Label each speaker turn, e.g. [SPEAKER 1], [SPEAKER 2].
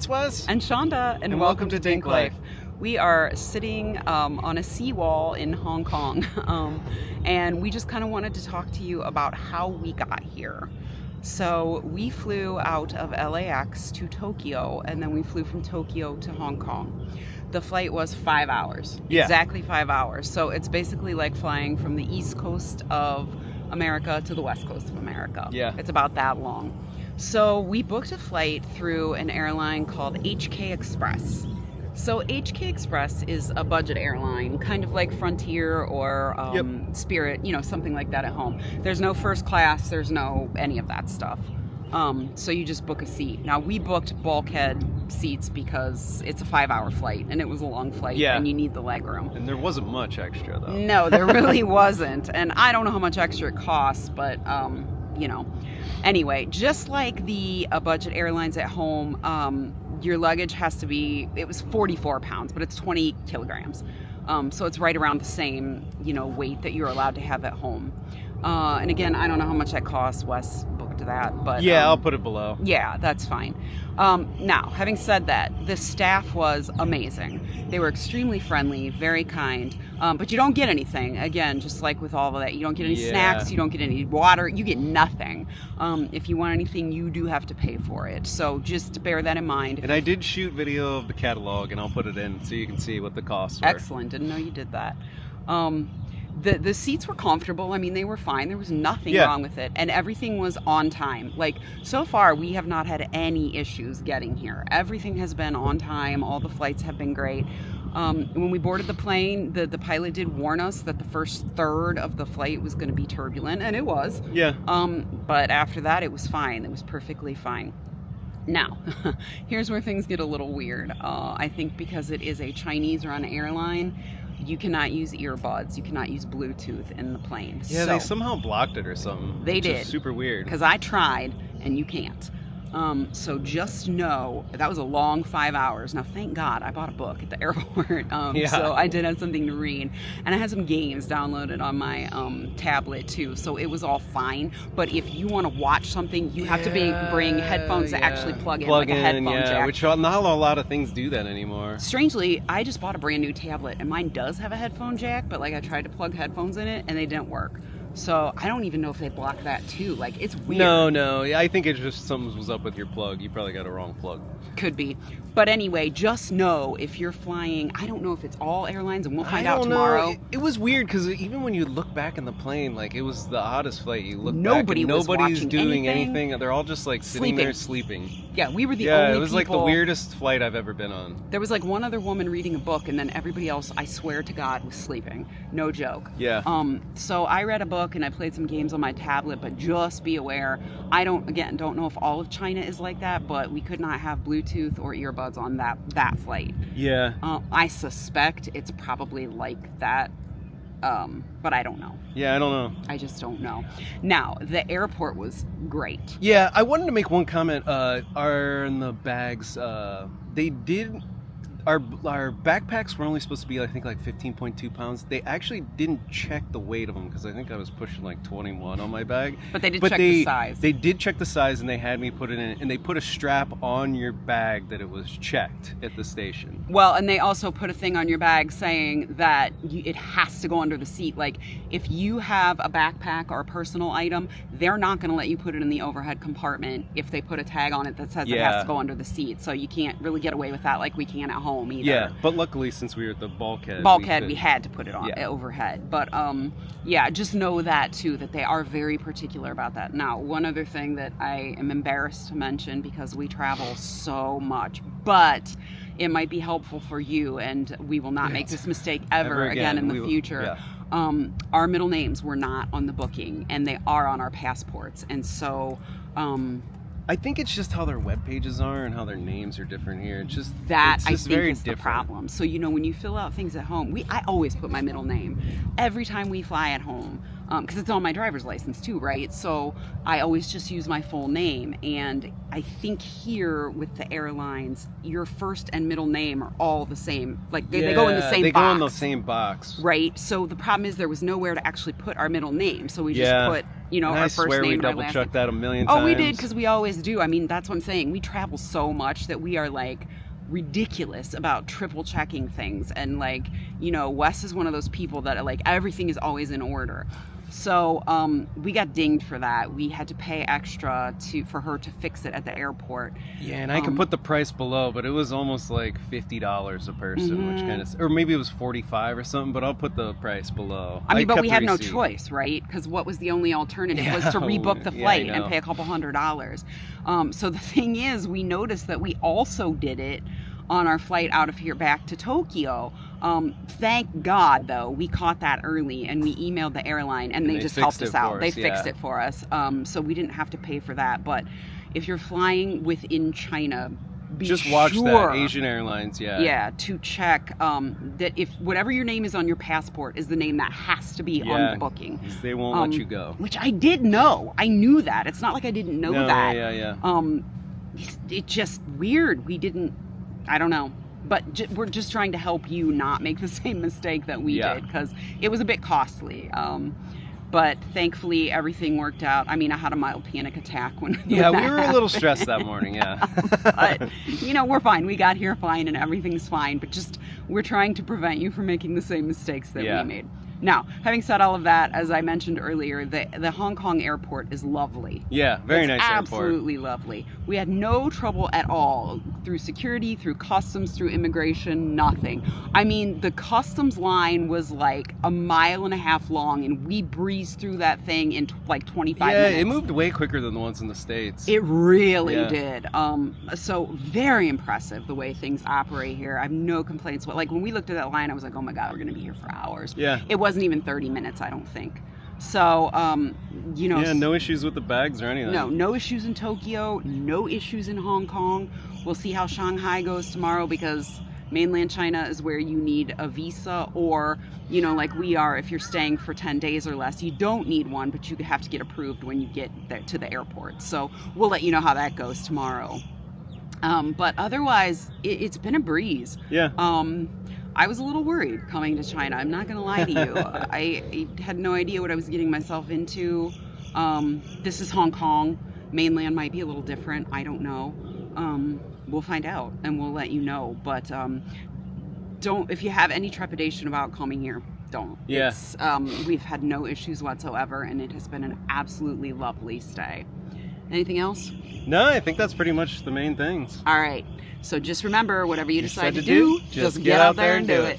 [SPEAKER 1] it's Wes
[SPEAKER 2] and Chanda, and welcome to DinkLife. We are sitting on a seawall in Hong Kong, and we just kind of wanted to talk to you about how we got here. So we flew out of LAX to Tokyo, and then we flew from Tokyo to Hong Kong. The flight was 5 hours, exactly 5 hours. So it's basically like flying from the East Coast of America to the West Coast of America.
[SPEAKER 1] Yeah.
[SPEAKER 2] It's about that long. So we booked a flight through an airline called HK Express. So HK Express is a budget airline, kind of like Frontier or Spirit, something like that at home. There's no first class, there's no any of that stuff. So you just book a seat. Now we booked bulkhead seats because it's a 5-hour flight and it was a long flight and you need the legroom.
[SPEAKER 1] And there wasn't much extra though.
[SPEAKER 2] No, there really wasn't. And I don't know how much extra it costs, but Anyway, just like the budget airlines at home, your luggage has to be, it was 44 pounds, but it's 20 kilograms. So it's right around the same, weight that you're allowed to have at home. And again, I don't know how much that costs. Wes booked that, but
[SPEAKER 1] I'll put it below.
[SPEAKER 2] Yeah, that's fine. Now, having said that, the staff was amazing. They were extremely friendly, very kind, but you don't get anything. Again, just like with all of that, you don't get any snacks, you don't get any water, you get nothing. If you want anything, you do have to pay for it. So just bear that in mind.
[SPEAKER 1] And I did shoot video of the catalog, and I'll put it in so you can see what the costs were.
[SPEAKER 2] Excellent. Didn't know you did that. The seats were comfortable. I mean, they were fine. There was nothing wrong with it. And everything was on time. Like, so far, we have not had any issues getting here. Everything has been on time. All the flights have been great. When we boarded the plane, the pilot did warn us that the first third of the flight was going to be turbulent, and it was.
[SPEAKER 1] Yeah.
[SPEAKER 2] But after that, it was fine. It was perfectly fine. Now, here's where things get a little weird. I think because it is a Chinese-run airline, you cannot use earbuds. You cannot use Bluetooth in the plane.
[SPEAKER 1] Yeah, they somehow blocked it or something.
[SPEAKER 2] They did.
[SPEAKER 1] Is super weird.
[SPEAKER 2] Because I tried, and you can't. So just know that was a long 5 hours. Now, thank God I bought a book at the airport, so I did have something to read, and I had some games downloaded on my tablet too. So it was all fine. But if you want to watch something, you have to bring headphones that actually plug in, like a headphone jack.
[SPEAKER 1] Which not a lot of things do that anymore.
[SPEAKER 2] Strangely, I just bought a brand new tablet, and mine does have a headphone jack, but like I tried to plug headphones in it, and they didn't work. So I don't even know if they block that too. Like, it's weird.
[SPEAKER 1] No. I think it's just something was up with your plug. You probably got a wrong plug.
[SPEAKER 2] Could be. But anyway, just know if you're flying, I don't know if it's all airlines, and we'll find out tomorrow.
[SPEAKER 1] It was weird because even when you look back in the plane, like, it was the oddest flight. You look
[SPEAKER 2] Nobody
[SPEAKER 1] back and
[SPEAKER 2] was
[SPEAKER 1] nobody's doing
[SPEAKER 2] anything.
[SPEAKER 1] They're all just like sitting there sleeping.
[SPEAKER 2] Yeah, we were the only people.
[SPEAKER 1] It was like the weirdest flight I've ever been on.
[SPEAKER 2] There was like one other woman reading a book, and then everybody else, I swear to God, was sleeping. No joke.
[SPEAKER 1] Yeah.
[SPEAKER 2] So I read a book and I played some games on my tablet, but just be aware, I don't know if all of China is like that, but we could not have Bluetooth or earbuds on that flight.
[SPEAKER 1] Yeah.
[SPEAKER 2] I suspect it's probably like that, but I don't know.
[SPEAKER 1] Yeah, I don't know.
[SPEAKER 2] I just don't know. Now, the airport was great.
[SPEAKER 1] Yeah, I wanted to make one comment. In the bags, they did. Our backpacks were only supposed to be, I think, like 15.2 pounds. They actually didn't check the weight of them because I think I was pushing like 21 on my bag.
[SPEAKER 2] But they did check the size.
[SPEAKER 1] They did check the size, and they had me put it in, and they put a strap on your bag that it was checked at the station.
[SPEAKER 2] Well, and they also put a thing on your bag saying that it has to go under the seat. Like, if you have a backpack or a personal item, they're not going to let you put it in the overhead compartment if they put a tag on it that says it has to go under the seat. So you can't really get away with that like we can at home. Either.
[SPEAKER 1] Yeah, but luckily since we were at the bulkhead,
[SPEAKER 2] we had to put it on overhead. But just know that too, that they are very particular about that. Now, one other thing that I am embarrassed to mention because we travel so much, but it might be helpful for you, and we will not make this mistake ever again in the future. Our middle names were not on the booking, and they are on our passports, and so
[SPEAKER 1] I think it's just how their web pages are and how their names are different here. It's just
[SPEAKER 2] very different. The problem. So when you fill out things at home, I always put my middle name every time we fly at home. because it's on my driver's license too, right? So I always just use my full name. And I think here with the airlines, your first and middle name are all the same. Like they go in the same box.
[SPEAKER 1] They go in the same box.
[SPEAKER 2] Right. So the problem is there was nowhere to actually put our middle name. So we just put, you know,
[SPEAKER 1] and
[SPEAKER 2] our
[SPEAKER 1] I
[SPEAKER 2] first
[SPEAKER 1] swear
[SPEAKER 2] name
[SPEAKER 1] we
[SPEAKER 2] and our
[SPEAKER 1] double
[SPEAKER 2] last
[SPEAKER 1] checked
[SPEAKER 2] name.
[SPEAKER 1] that a million times.
[SPEAKER 2] Oh, we did, because we always do. I mean, that's what I'm saying. We travel so much that we are like ridiculous about triple checking things. And like, you know, Wes is one of those people that like everything is always in order. So we got dinged for that. We had to pay extra for her to fix it at the airport.
[SPEAKER 1] Yeah, and I can put the price below, but it was almost like $50 a person, which kind of, or maybe it was 45 or something. But I'll put the price below.
[SPEAKER 2] I mean, but we had no choice, right? Because what was the only alternative was to rebook the flight and pay a couple $100. So the thing is, we noticed that we also did it on our flight out of here back to Tokyo. Thank God, though, we caught that early and we emailed the airline and they just helped us out. They fixed it for us. So we didn't have to pay for that. But if you're flying within China,
[SPEAKER 1] just watch that Asian Airlines,
[SPEAKER 2] yeah, to check that if whatever your name is on your passport is the name that has to be on the booking.
[SPEAKER 1] They won't let you go.
[SPEAKER 2] Which I did know. I knew that. It's not like I didn't know that. It's just weird. We didn't. I don't know. But we're just trying to help you not make the same mistake that we did, because it was a bit costly. But thankfully, everything worked out. I mean, I had a mild panic attack when
[SPEAKER 1] we were a little stressed that morning,
[SPEAKER 2] But, you know, we're fine. We got here fine and everything's fine. But just we're trying to prevent you from making the same mistakes that we made. Now, having said all of that, as I mentioned earlier, the Hong Kong airport is lovely.
[SPEAKER 1] Yeah, very nice airport.
[SPEAKER 2] Absolutely lovely. We had no trouble at all through security, through customs, through immigration, nothing. I mean, the customs line was like a mile and a half long, and we breezed through that thing in like 25 minutes.
[SPEAKER 1] Yeah, it moved way quicker than the ones in the States.
[SPEAKER 2] It really did. So very impressive the way things operate here. I have no complaints. But like when we looked at that line, I was like, oh my God, we're going to be here for hours.
[SPEAKER 1] Yeah.
[SPEAKER 2] It wasn't even 30 minutes, I don't think. So, you know.
[SPEAKER 1] Yeah, no issues with the bags or anything.
[SPEAKER 2] No issues in Tokyo, no issues in Hong Kong. We'll see how Shanghai goes tomorrow, because mainland China is where you need a visa, or, you know, like we are, if you're staying for 10 days or less, you don't need one, but you have to get approved when you get there to the airport. So we'll let you know how that goes tomorrow. But otherwise, it's been a breeze.
[SPEAKER 1] Yeah.
[SPEAKER 2] I was a little worried coming to China. I'm not going to lie to you. I had no idea what I was getting myself into. This is Hong Kong. Mainland might be a little different. I don't know. We'll find out and we'll let you know. But if you have any trepidation about coming here, don't.
[SPEAKER 1] Yeah.
[SPEAKER 2] We've had no issues whatsoever, and it has been an absolutely lovely stay. Anything else?
[SPEAKER 1] No, I think that's pretty much the main things.
[SPEAKER 2] All right. So just remember, whatever you decide to do, just get out there and do it.